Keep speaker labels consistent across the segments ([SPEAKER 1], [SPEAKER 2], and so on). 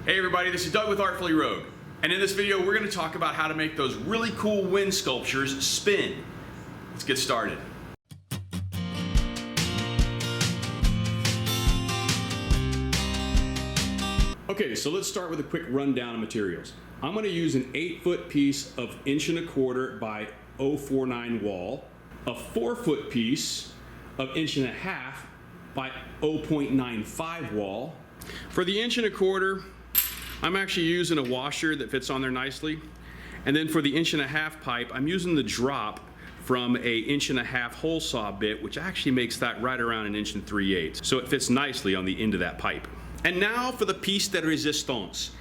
[SPEAKER 1] Hey everybody, this is Doug with Artfully Rogue, and in this video we're going to talk about how to make those really cool wind sculptures spin. Let's get started. Okay, so let's start with a quick rundown of materials. I'm going to use an 8-foot piece of 1¼ by 0.49 wall, a 4-foot piece of 1½ by 0.95 wall. For the 1¼ I'm actually using a washer that fits on there nicely. And then for the 1½ pipe, I'm using the drop from a 1½ hole saw bit, which actually makes that right around 1 3/8. So it fits nicely on the end of that pipe. And now for the piece de resistance.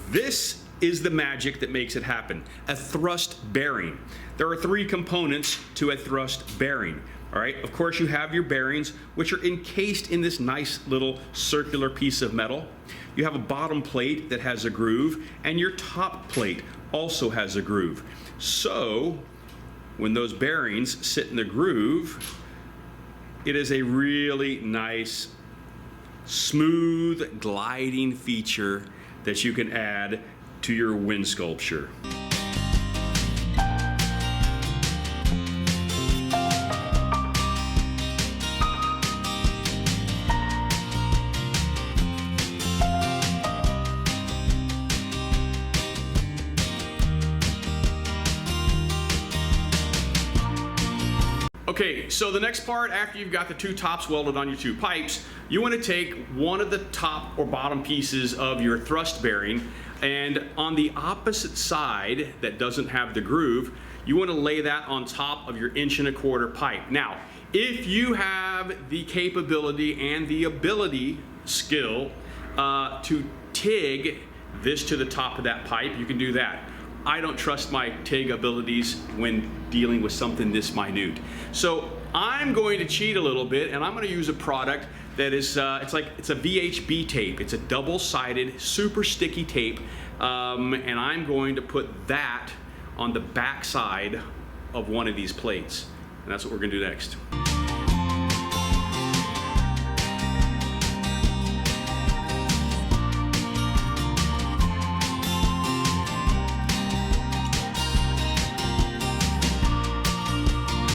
[SPEAKER 1] This is the magic that makes it happen. A thrust bearing. There are 3 components to a thrust bearing. All right, of course you have your bearings, which are encased in this nice little circular piece of metal. You have a bottom plate that has a groove, and your top plate also has a groove. So when those bearings sit in the groove, it is a really nice, smooth, gliding feature that you can add to your wind sculpture. Okay, so the next part, after you've got the 2 tops welded on your 2 pipes, you want to take one of the top or bottom pieces of your thrust bearing, and on the opposite side that doesn't have the groove, you want to lay that on top of your 1¼ pipe. Now, if you have the capability and the skill to TIG this to the top of that pipe, you can do that. I don't trust my TIG abilities when dealing with something this minute. So I'm going to cheat a little bit, and I'm going to use a product that is, it's a VHB tape. It's a double-sided, super sticky tape, and I'm going to put that on the back side of one of these plates. And that's what we're going to do next.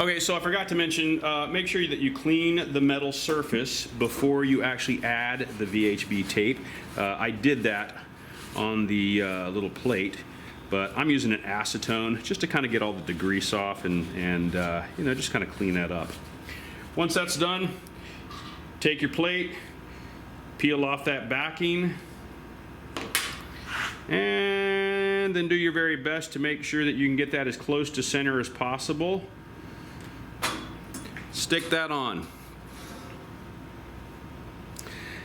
[SPEAKER 1] Okay, so I forgot to mention, make sure that you clean the metal surface before you actually add the VHB tape. I did that on the little plate, but I'm using an acetone just to kind of get all the grease off and you know, just kind of clean that up. Once that's done, take your plate, peel off that backing, and then do your very best to make sure that you can get that as close to center as possible. Stick that on.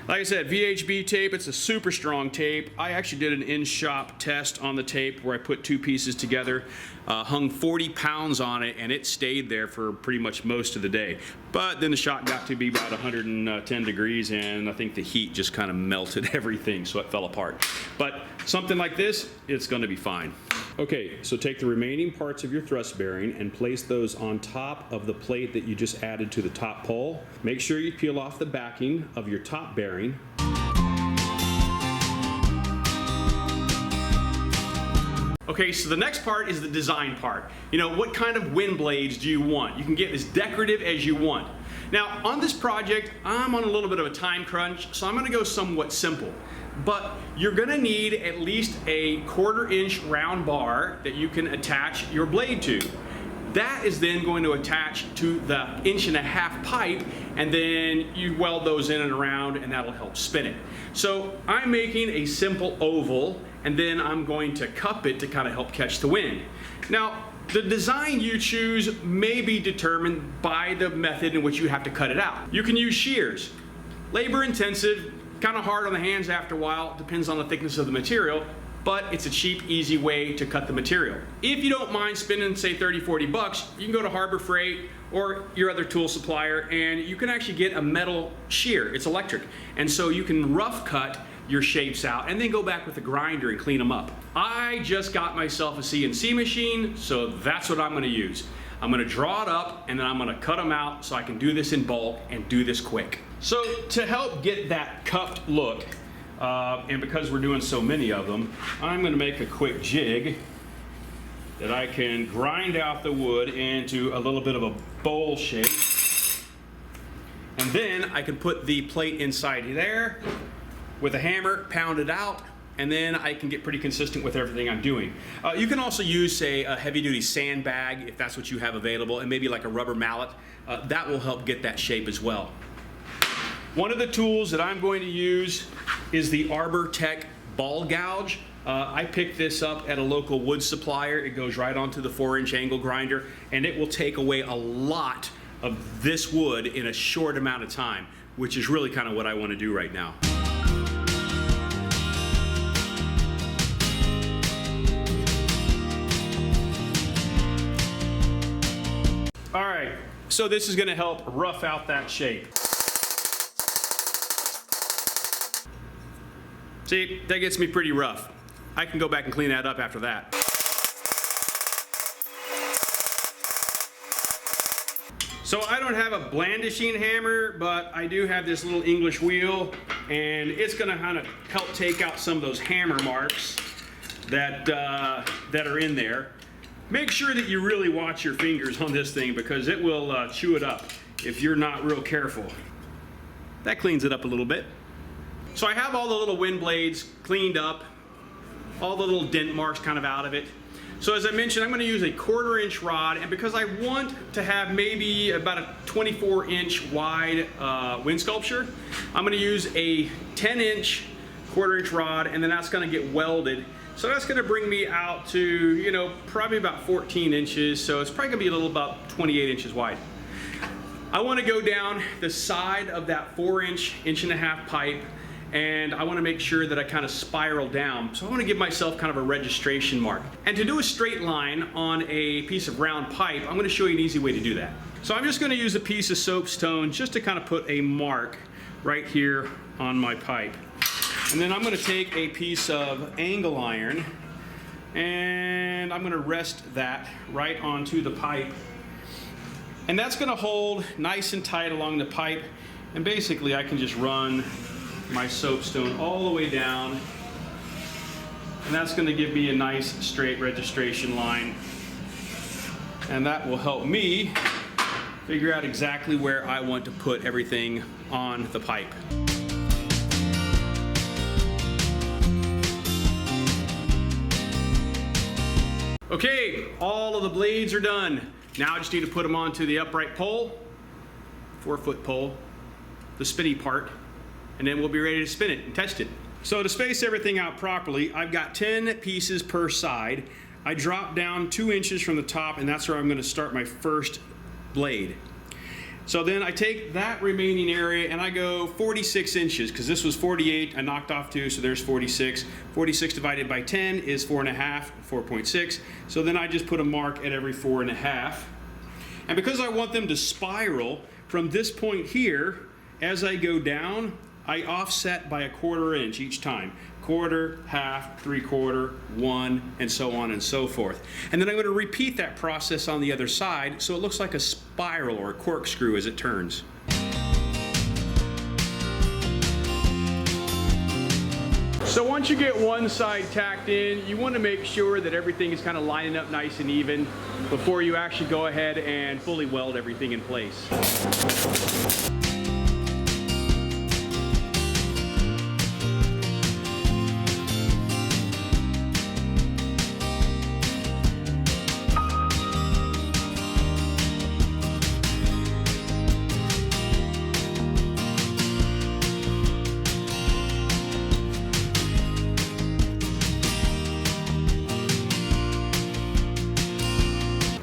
[SPEAKER 1] Like I said, VHB tape, it's a super strong tape. I actually did an in-shop test on the tape where I put 2 pieces together, hung 40 pounds on it, and it stayed there for pretty much most of the day. But then the shot got to be about 110 degrees, and I think the heat just kind of melted everything, so it fell apart. But something like this, it's going to be fine. Okay, so take the remaining parts of your thrust bearing and place those on top of the plate that you just added to the top pole. Make sure you peel off the backing of your top bearing. Okay, so the next part is the design part. You know, what kind of wind blades do you want? You can get as decorative as you want. Now, on this project, I'm on a little bit of a time crunch, so I'm going to go somewhat simple. But you're going to need at least a 1/4 inch round bar that you can attach your blade to. That is then going to attach to the 1½ pipe, and then you weld those in and around, and that'll help spin it. So I'm making a simple oval, and then I'm going to cup it to kind of help catch the wind. Now, the design you choose may be determined by the method in which you have to cut it out. You can use shears. Labor intensive, kind of hard on the hands after a while, depends on the thickness of the material, but it's a cheap, easy way to cut the material. If you don't mind spending, say, 30, 40 bucks, you can go to Harbor Freight or your other tool supplier, and you can actually get a metal shear. It's electric, and so you can rough cut your shapes out and then go back with a grinder and clean them up. I just got myself a CNC machine, so that's what I'm going to use. I'm going to draw it up, and then I'm going to cut them out so I can do this in bulk and do this quick. So to help get that cupped look, and because we're doing so many of them, I'm going to make a quick jig that I can grind out the wood into a little bit of a bowl shape. And then I can put the plate inside there with a hammer, pound it out, and then I can get pretty consistent with everything I'm doing. You can also use, say, a heavy-duty sandbag if that's what you have available, and maybe like a rubber mallet. That will help get that shape as well. One of the tools that I'm going to use is the Arbor Tech ball gouge. I picked this up at a local wood supplier. It goes right onto the 4-inch angle grinder, and it will take away a lot of this wood in a short amount of time, which is really kind of what I want to do right now. All right, so this is going to help rough out that shape. See, that gets me pretty rough. I can go back and clean that up after that. So I don't have a blandishing hammer, but I do have this little English wheel, and it's going to kind of help take out some of those hammer marks that are in there. Make sure that you really watch your fingers on this thing because it will chew it up if you're not real careful. That cleans it up a little bit. So I have all the little wind blades cleaned up, all the little dent marks kind of out of it. So as I mentioned, I'm going to use a 1/4-inch rod, and because I want to have maybe about a 24-inch wide wind sculpture, I'm going to use a 10-inch 1/4-inch rod, and then that's going to get welded. So that's going to bring me out to, you know, probably about 14 inches. So it's probably going to be a little about 28 inches wide. I want to go down the side of that 4-inch, 1.5-inch pipe, and I want to make sure that I kind of spiral down. So I want to give myself kind of a registration mark. And to do a straight line on a piece of round pipe, I'm going to show you an easy way to do that. So I'm just going to use a piece of soapstone just to kind of put a mark right here on my pipe. And then I'm going to take a piece of angle iron and I'm going to rest that right onto the pipe. And that's going to hold nice and tight along the pipe. And basically I can just run my soapstone all the way down. And that's going to give me a nice straight registration line. And that will help me figure out exactly where I want to put everything on the pipe. Okay, all of the blades are done. Now I just need to put them onto the upright pole, 4-foot pole, the spinny part, and then we'll be ready to spin it and test it. So to space everything out properly, I've got 10 pieces per side. I drop down 2 inches from the top, and that's where I'm going to start my first blade. So then I take that remaining area and I go 46 inches, because this was 48, I knocked off 2, so there's 46. 46 divided by 10 is 4.5, 4.6. So then I just put a mark at every 4.5. And because I want them to spiral from this point here, as I go down, I offset by a 1/4 inch each time. 1/4, 1/2, 3/4, 1, and so on and so forth. And then I'm going to repeat that process on the other side so it looks like a spiral or a corkscrew as it turns. So once you get one side tacked in, you want to make sure that everything is kind of lining up nice and even before you actually go ahead and fully weld everything in place.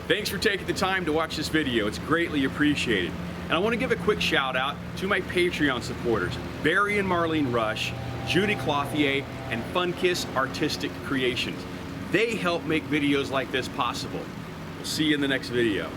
[SPEAKER 1] Thanks for taking the time to watch this video. It's greatly appreciated. And I want to give a quick shout out to my Patreon supporters, Barry and Marlene Rush, Judy Clothier, and Funkiss Artistic Creations. They help make videos like this possible. We'll see you in the next video.